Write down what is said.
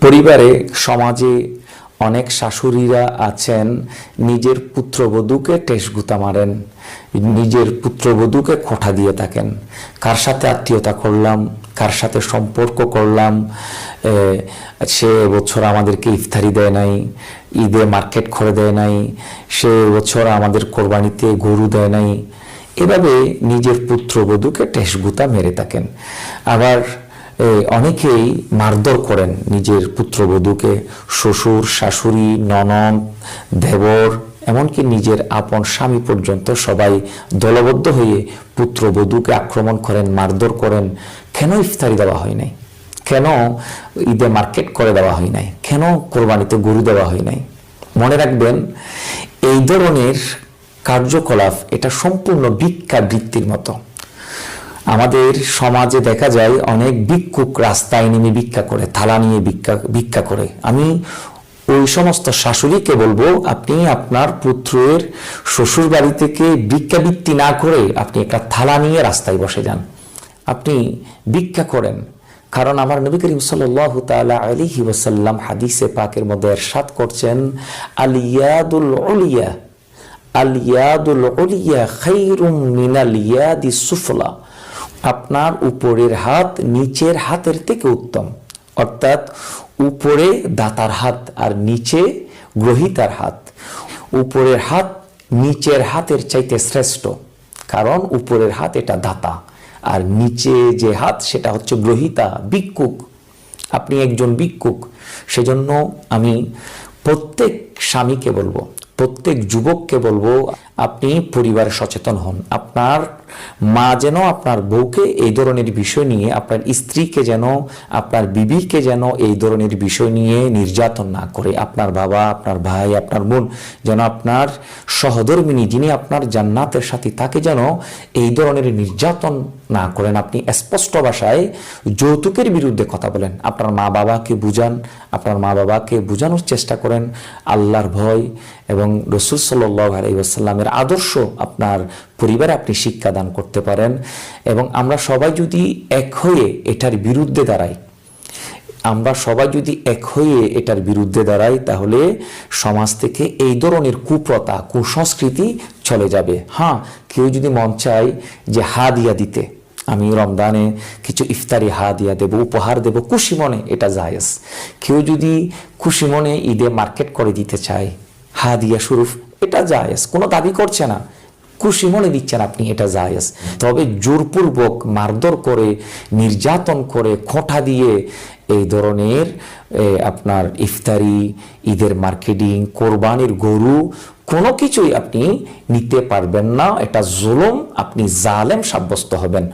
পরিবারে সমাজে অনেক শাশুড়িরা আছেন নিজের পুত্রবধূকে টেসগুতা মারেন, নিজের পুত্রবধূকে খোঁটা দিয়ে থাকেন। কার সাথে আত্মীয়তা করলাম, কার সাথে সম্পর্ক করলাম, সে বছর আমাদেরকে ইফতারি দেয় নাই, ঈদে মার্কেট করে দেয় নাই, সে বছর আমাদের কোরবানিতে গরু দেয় নাই, এভাবে নিজের পুত্রবধূকে টেসগুতা মেরে থাকেন। আবার অনেকেই মারধর করেন নিজের পুত্রবধূকে, শ্বশুর, শাশুড়ি, ননদ, দেবর, এমনকি নিজের আপন স্বামী পর্যন্ত সবাই দলবদ্ধ হয়ে পুত্রবধূকে আক্রমণ করেন, মারধর করেন। কেন ইফতারি দেওয়া হয় নাই, কেন ঈদে মার্কেট করে দেওয়া হয় নাই, কেন কোরবানিতে গরু দেওয়া হয় নাই? মনে রাখবেন, এই ধরনের কার্যকলাপ এটা সম্পূর্ণ ভিক্ষা বৃত্তির মতো। আমাদের সমাজে দেখা যায় অনেক ভিক্ষুক রাস্তায় নেমে ভিক্ষা করে, থালা নিয়ে ভিক্ষা করে। আমি ওই সমস্ত শাশুড়িকে বলবো, আপনি আপনার পুত্রের শ্বশুর বাড়ি থেকে ভিক্ষাবৃত্তি না করে আপনি একটা থালা নিয়ে রাস্তায় বসে যান, আপনি ভিক্ষা করেন। কারণ আমার নবী করিম সাল্লাল্লাহু তাআলা আলাইহি ওয়াসাল্লাম হাদিসে পাকের মধ্যে ইরশাদ করছেন, আল ইয়াদুল উলিয়া, আল ইয়াদুল উলিয়া খায়রুম মিনাল ইয়াদিস সুফলা। আপনার উপরের হাত নিচের হাতের থেকে উত্তম, অর্থাৎ উপরে দাতার হাত আর নিচে গ্রহীতার হাত। উপরের হাত নিচের হাতের চাইতে শ্রেষ্ঠ, কারণ উপরের হাত এটা দাতা, আর নিচে যে হাত সেটা হচ্ছে গ্রহীতা, ভিক্ষুক। আপনি একজন ভিক্ষুক। সেজন্য আমি প্রত্যেক স্বামীকে বলবো, প্রত্যেক যুবককে বলবো, আপনি পরিবারে সচেতন হন। আপনার মা যেন আপনার বউকে এই ধরনের বিষয় নিয়ে, আপনার স্ত্রীকে যেন, আপনার বিবিকে যেন এই ধরনের বিষয় নিয়ে নির্যাতন না করে। আপনার বাবা, আপনার ভাই, আপনার বোন যেন, আপনার সহধর্মিনী যিনি আপনার জান্নাতের সাথী, তাকে যেন এই ধরনের নির্যাতন না করেন। আপনি স্পষ্ট ভাষায় যৌতুকের বিরুদ্ধে কথা বলেন, আপনার মা বাবাকে বুঝান, আপনার মা বাবাকে বোঝানোর চেষ্টা করেন। আল্লাহর ভয় এবং রাসূল সাল্লাল্লাহু আলাইহি ওয়াসাল্লামের আদর্শ আপনার পরিবারে আপনি শিক্ষাদান করতে পারেন। এবং আমরা সবাই যদি এক হয়ে এটার বিরুদ্ধে দাঁড়াই, আমরা সবাই যদি এক হয়ে এটার বিরুদ্ধে দাঁড়াই, তাহলে সমাজ থেকে এই ধরনের কুপ্রথা, কুসংস্কৃতি চলে যাবে। হ্যাঁ, কেউ যদি মন চায় যে হাদিয়া দিতে, আমি রমজানে কিছু ইফতারি হাদিয়া দেব, উপহার দেব, খুশি মনে, এটা জায়েজ। কেউ যদি খুশি মনে ঈদে মার্কেট করে দিতে চায়, হাদিয়া স্বরূপ, এটা জায়েজ, কোনো দাবি করছে না, খুশি মনে দিচ্ছেন আপনি, এটা জায়েজ। তবে জোরপূর্বক মারধর করে, নির্যাতন করে, খোঁটা দিয়ে এই ধরনের আপনার ইফতারি, ঈদের মার্কেটিং, কোরবানির গরু, কোনো কিছুই আপনি নিতে পারবেন না। এটা জুলুম, আপনি জালেম সাব্যস্ত হবেন।